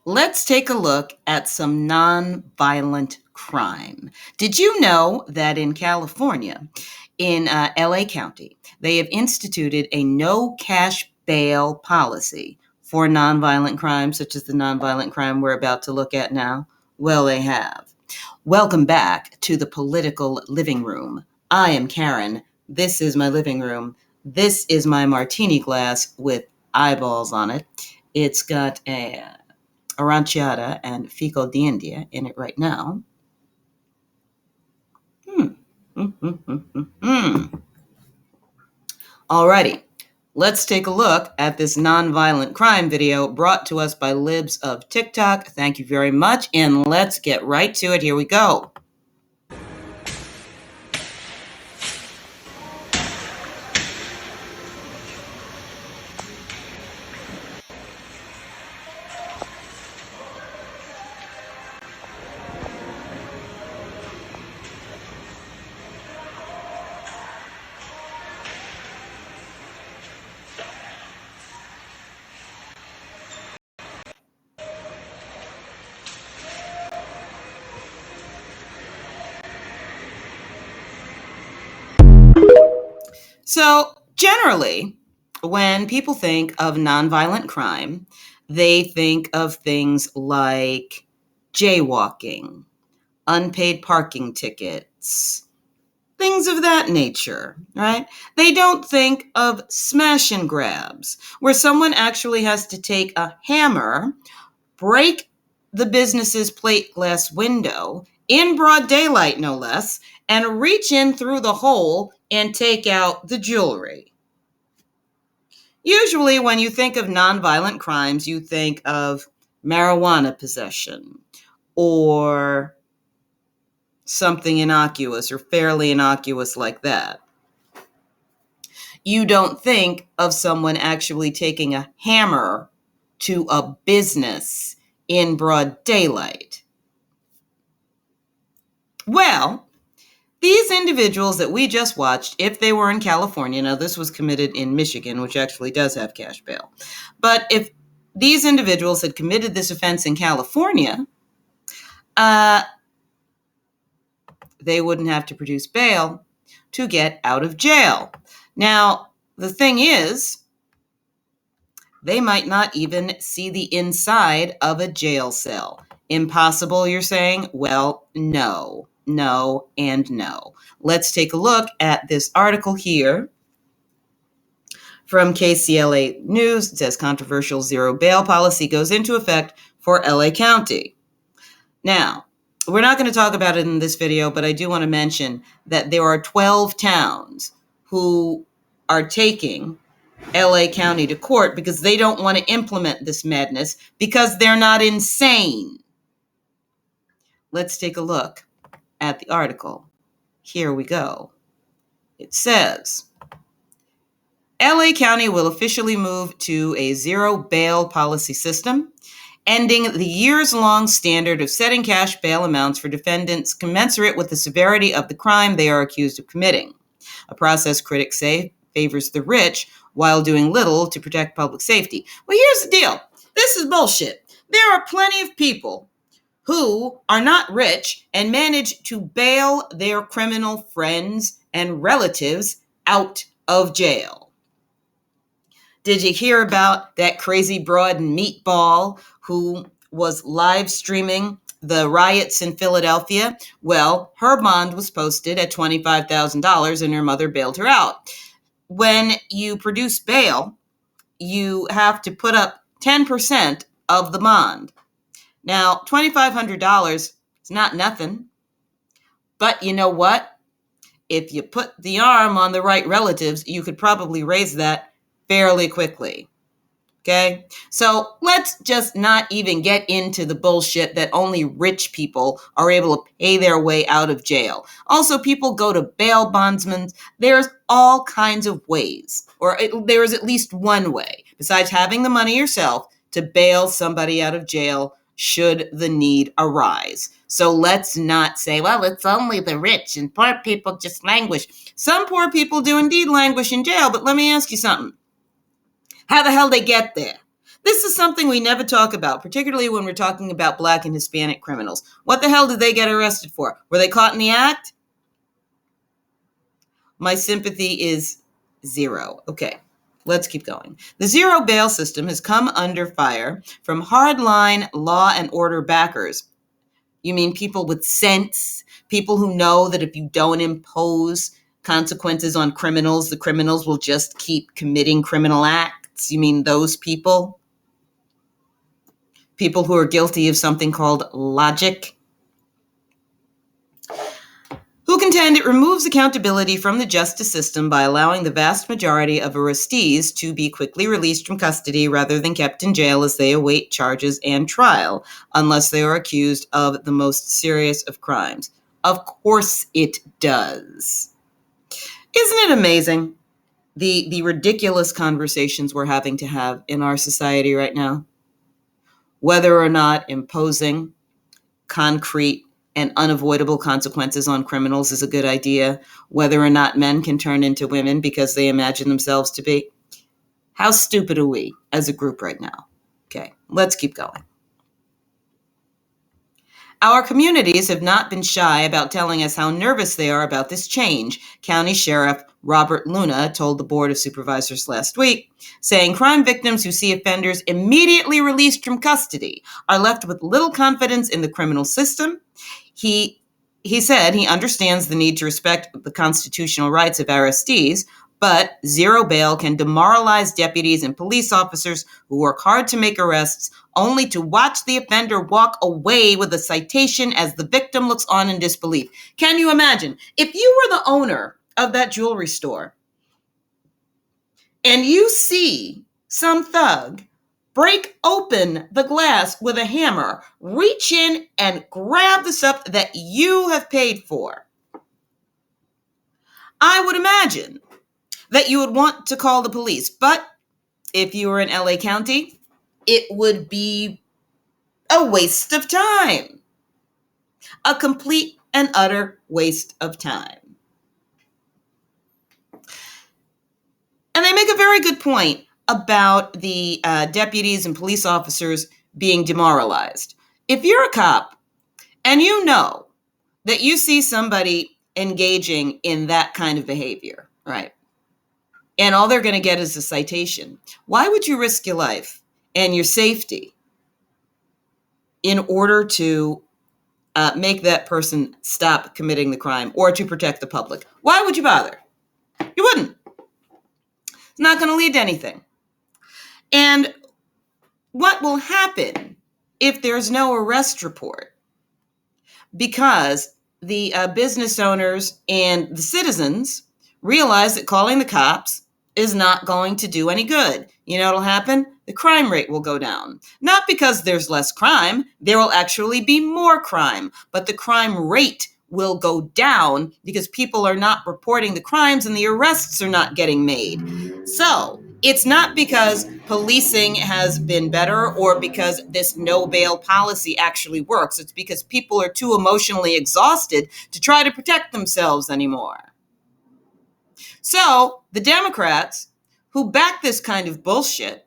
Let's take a look at some nonviolent crime. Did you know that in California, in LA County, they have instituted a no cash bail policy for nonviolent crime, such as the nonviolent crime we're about to look at now? Well, they have. Welcome back to the political living room. I am Karen. This is my living room. This is my martini glass with eyeballs on it. It's got a aranciata and fico di India in it right now. Alrighty, let's take a look at this nonviolent crime video brought to us by Libs of TikTok. Thank you very much, and let's get right to it. Here we go. So, generally, when people think of nonviolent crime, they think of things like jaywalking, unpaid parking tickets, things of that nature, right? They don't think of smash and grabs, where someone actually has to take a hammer, break the business's plate glass window in broad daylight, no less, and reach in through the hole and take out the jewelry. Usually, when you think of nonviolent crimes, you think of marijuana possession or something innocuous or fairly innocuous like that. You don't think of someone actually taking a hammer to a business in broad daylight. Well, these individuals that we just watched, if they were in California, now this was committed in Michigan, which actually does have cash bail, but if these individuals had committed this offense in California, they wouldn't have to produce bail to get out of jail. Now, the thing is, they might not even see the inside of a jail cell. Impossible, you're saying? Well, no, and no. Let's take a look at this article here from KCLA News. It says controversial zero bail policy goes into effect for LA County. Now, we're not going to talk about it in this video, but I do want to mention that there are 12 towns who are taking LA County to court because they don't want to implement this madness because they're not insane. Let's take a look at the article. Here we go. It says, LA County will officially move to a zero bail policy system, ending the years-long standard of setting cash bail amounts for defendants commensurate with the severity of the crime they are accused of committing. A process critics say favors the rich while doing little to protect public safety. Well, here's the deal. This is bullshit. There are plenty of people who are not rich and manage to bail their criminal friends and relatives out of jail. Did you hear about that crazy broad meatball who was live streaming the riots in Philadelphia? Well, her bond was posted at $25,000 and her mother bailed her out. When you produce bail, you have to put up 10% of the bond. Now, $2,500 is not nothing, but you know what? If you put the arm on the right relatives, you could probably raise that fairly quickly. Okay? So let's just not even get into the bullshit that only rich people are able to pay their way out of jail. Also, people go to bail bondsmen. There's all kinds of ways, or there is at least one way, besides having the money yourself, to bail somebody out of jail should the need arise. So let's not say, well, it's only the rich and poor people just languish. Some poor people do indeed languish in jail, but let me ask you something. How the hell they get there? This is something we never talk about, particularly when we're talking about Black and Hispanic criminals. What the hell did they get arrested for? Were they caught in the act? My sympathy is zero. Okay, let's keep going. The zero bail system has come under fire from hardline law and order backers. You mean people with sense, people who know that if you don't impose consequences on criminals, the criminals will just keep committing criminal acts? You mean those people? People who are guilty of something called logic? Who contend it removes accountability from the justice system by allowing the vast majority of arrestees to be quickly released from custody rather than kept in jail as they await charges and trial, unless they are accused of the most serious of crimes. Of course it does. Isn't it amazing, the ridiculous conversations we're having to have in our society right now? Whether or not imposing concrete and unavoidable consequences on criminals is a good idea, whether or not men can turn into women because they imagine themselves to be. How stupid are we as a group right now? Okay, let's keep going. Our communities have not been shy about telling us how nervous they are about this change, County Sheriff Robert Luna told the Board of Supervisors last week, saying crime victims who see offenders immediately released from custody are left with little confidence in the criminal system. He said he understands the need to respect the constitutional rights of arrestees, but zero bail can demoralize deputies and police officers who work hard to make arrests only to watch the offender walk away with a citation as the victim looks on in disbelief. Can you imagine? If you were the owner of that jewelry store and you see some thug break open the glass with a hammer, reach in and grab the stuff that you have paid for, I would imagine that you would want to call the police. But if you were in LA County, it would be a waste of time. A complete and utter waste of time. And they make a very good point about the deputies and police officers being demoralized. If you're a cop and you know that you see somebody engaging in that kind of behavior, right? And all they're going to get is a citation. Why would you risk your life and your safety in order to make that person stop committing the crime or to protect the public? Why would you bother? You wouldn't. It's not going to lead to anything. And what will happen if there's no arrest report? Because the business owners and the citizens realize that calling the cops is not going to do any good. You know what'll happen? The crime rate will go down. Not because there's less crime, there will actually be more crime, but the crime rate will go down because people are not reporting the crimes and the arrests are not getting made. So it's not because policing has been better or because this no bail policy actually works. It's because people are too emotionally exhausted to try to protect themselves anymore. So the Democrats who back this kind of bullshit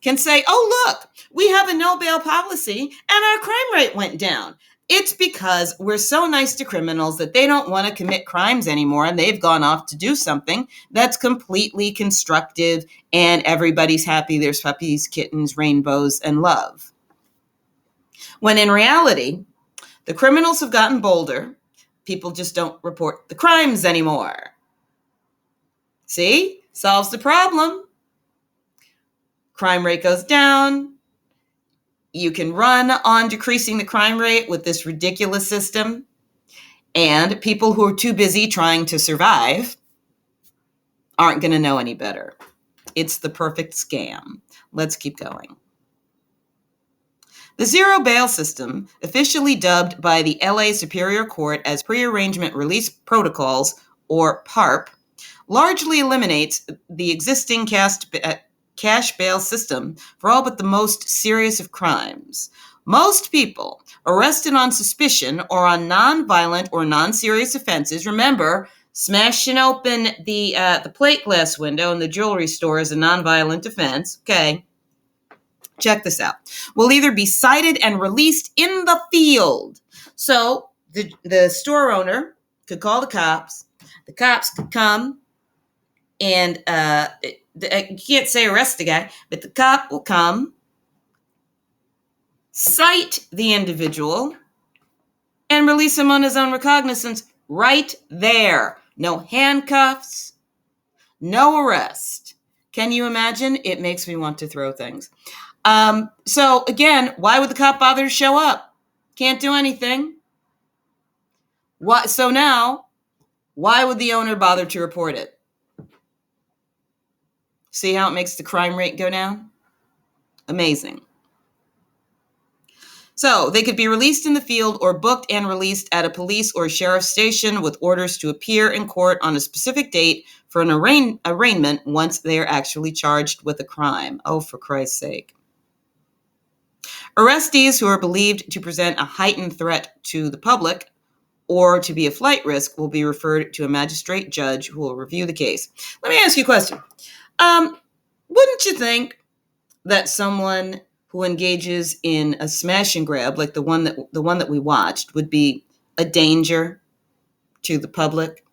can say, oh, look, we have a no bail policy and our crime rate went down. It's because we're so nice to criminals that they don't want to commit crimes anymore and they've gone off to do something that's completely constructive and everybody's happy. There's puppies, kittens, rainbows, and love. When in reality, the criminals have gotten bolder. People just don't report the crimes anymore. See? Solves the problem. Crime rate goes down. You can run on decreasing the crime rate with this ridiculous system. And people who are too busy trying to survive aren't going to know any better. It's the perfect scam. Let's keep going. The zero bail system, officially dubbed by the LA Superior Court as Prearrangement Release Protocols, or PARP, largely eliminates the existing cash bail system for all but the most serious of crimes. Most people arrested on suspicion or on non-violent or non-serious offenses, remember, smashing open the plate glass window in the jewelry store is a non-violent offense, okay? Check this out. Will either be cited and released in the field. So the store owner could call the cops. The cops could come and you can't say arrest the guy, but the cop will come, cite the individual, and release him on his own recognizance right there. No handcuffs, no arrest. Can you imagine? It makes me want to throw things. So again, why would the cop bother to show up? Can't do anything. So now, why would the owner bother to report it? See how it makes the crime rate go down? Amazing. So they could be released in the field or booked and released at a police or sheriff's station with orders to appear in court on a specific date for an arraignment once they are actually charged with a crime. Oh, for Christ's sake. Arrestees who are believed to present a heightened threat to the public or to be a flight risk will be referred to a magistrate judge who will review the case. Let me ask you a question. Wouldn't you think that someone who engages in a smash and grab, like the one that we watched, would be a danger to the public?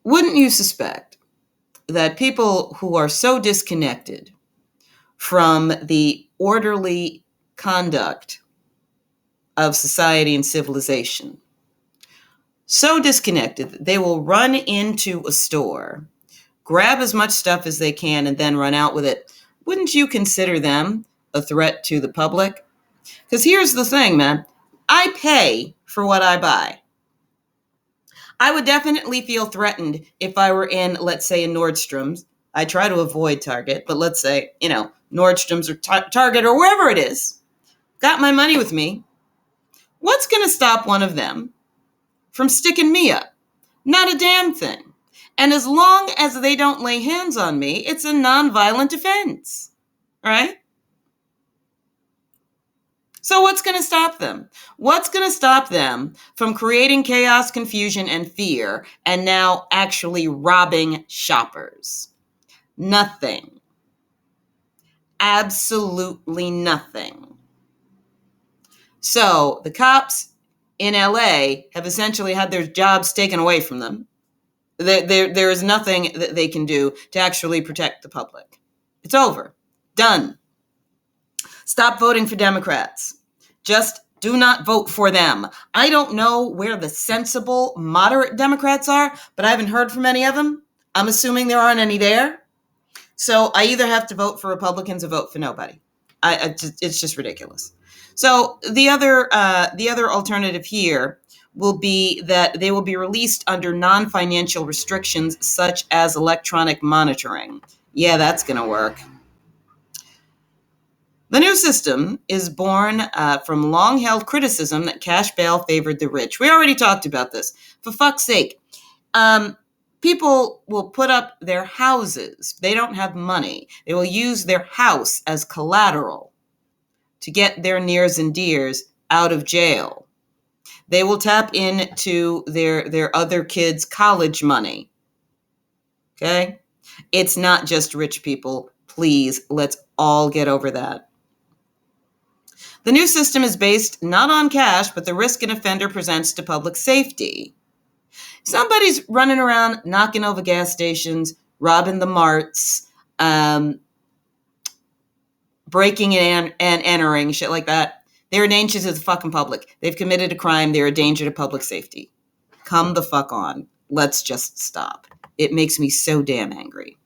Wouldn't you suspect that people who are so disconnected from the orderly conduct of society and civilization, so disconnected that they will run into a store, grab as much stuff as they can, and then run out with it? Wouldn't you consider them a threat to the public? Because here's the thing, man. I pay for what I buy. I would definitely feel threatened if I were in, let's say, a Nordstrom's. I try to avoid Target, but let's say, Nordstrom's or Target or wherever it is. Got my money with me. What's going to stop one of them from sticking me up? Not a damn thing. And as long as they don't lay hands on me, it's a nonviolent offense, right? So what's going to stop them? What's going to stop them from creating chaos, confusion, and fear, and now actually robbing shoppers? Nothing. Absolutely nothing. So the cops in LA have essentially had their jobs taken away from them. There is nothing that they can do to actually protect the public. It's over. Done. Stop voting for Democrats. Just do not vote for them. I don't know where the sensible, moderate Democrats are, but I haven't heard from any of them. I'm assuming there aren't any there. So I either have to vote for Republicans or vote for nobody. It's just ridiculous. So the other alternative here will be that they will be released under non-financial restrictions such as electronic monitoring. Yeah, that's going to work. The new system is born from long-held criticism that cash bail favored the rich. We already talked about this. For fuck's sake, people will put up their houses. They don't have money. They will use their house as collateral to get their nears and dears out of jail. They will tap into their other kids' college money. Okay? It's not just rich people. Please, let's all get over that. The new system is based not on cash, but the risk an offender presents to public safety. Somebody's running around knocking over gas stations, robbing the marts, breaking and entering, shit like that. They're a danger to the fucking public. They've committed a crime. They're a danger to public safety. Come the fuck on. Let's just stop. It makes me so damn angry.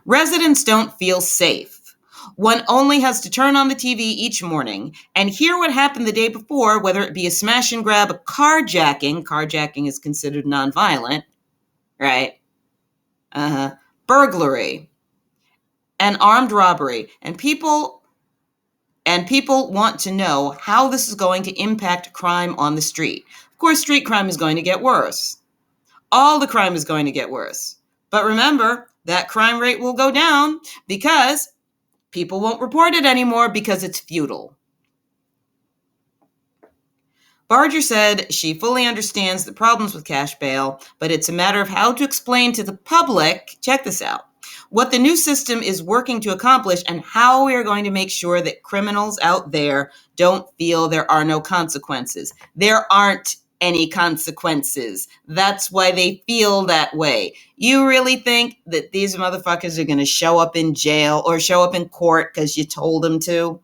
Residents don't feel safe. One only has to turn on the TV each morning and hear what happened the day before, whether it be a smash and grab, a carjacking. Carjacking is considered nonviolent, right? Burglary, an armed robbery, and people want to know how this is going to impact crime on the street. Of course, street crime is going to get worse. All the crime is going to get worse. But remember, that crime rate will go down because people won't report it anymore because it's futile. Barger said she fully understands the problems with cash bail, but it's a matter of how to explain to the public, check this out, what the new system is working to accomplish and how we are going to make sure that criminals out there don't feel there are no consequences. There aren't any consequences. That's why they feel that way. You really think that these motherfuckers are going to show up in jail or show up in court because you told them to?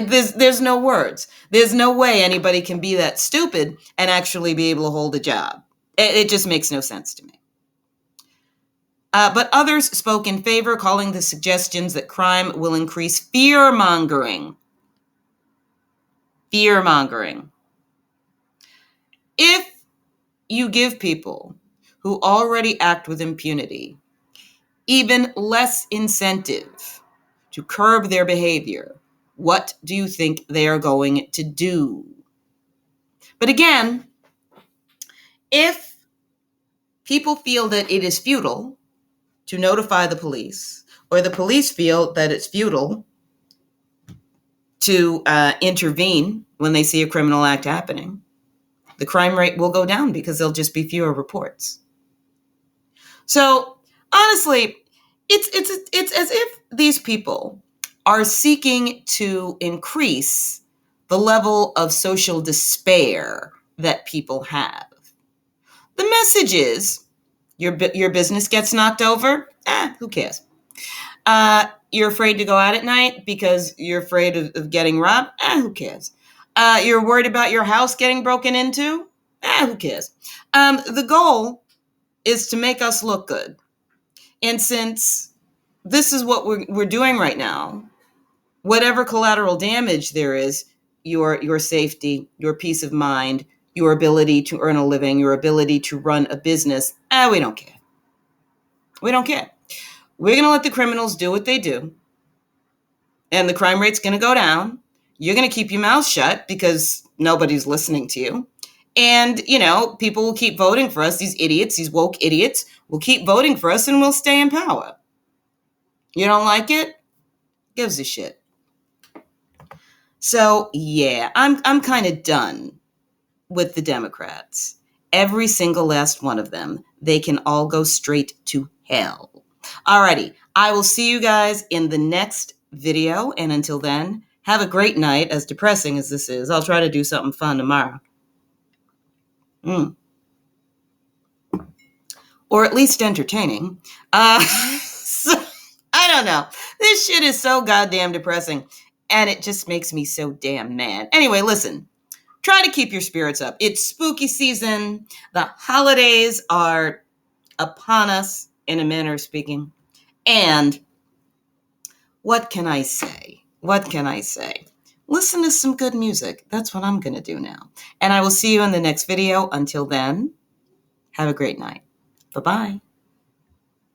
There's no words. There's no way anybody can be that stupid and actually be able to hold a job. It just makes no sense to me. But others spoke in favor, calling the suggestions that crime will increase fear-mongering. Fear-mongering. If you give people who already act with impunity even less incentive to curb their behavior, what do you think they are going to do? But again, if people feel that it is futile to notify the police, or the police feel that it's futile to intervene when they see a criminal act happening, the crime rate will go down because there'll just be fewer reports. So honestly, it's as if these people are seeking to increase the level of social despair that people have. The message is, your business gets knocked over? Who cares? You're afraid to go out at night because you're afraid of getting robbed? Who cares? You're worried about your house getting broken into? Who cares? The goal is to make us look good. And since this is what we're doing right now, whatever collateral damage there is, your safety, your peace of mind, your ability to earn a living, your ability to run a business, we don't care. We don't care. We're going to let the criminals do what they do, and the crime rate's going to go down. You're going to keep your mouth shut because nobody's listening to you. And, people will keep voting for us. These idiots, these woke idiots, will keep voting for us and we'll stay in power. You don't like it? Gives a shit. So, yeah, I'm kind of done with the Democrats. Every single last one of them. They can all go straight to hell. Alrighty, I will see you guys in the next video. And until then, have a great night. As depressing as this is, I'll try to do something fun tomorrow. Or at least entertaining. So, I don't know. This shit is so goddamn depressing. And it just makes me so damn mad. Anyway, listen. Try to keep your spirits up. It's spooky season. The holidays are upon us, in a manner of speaking. And what can I say? What can I say? Listen to some good music. That's what I'm going to do now. And I will see you in the next video. Until then, have a great night. Bye-bye.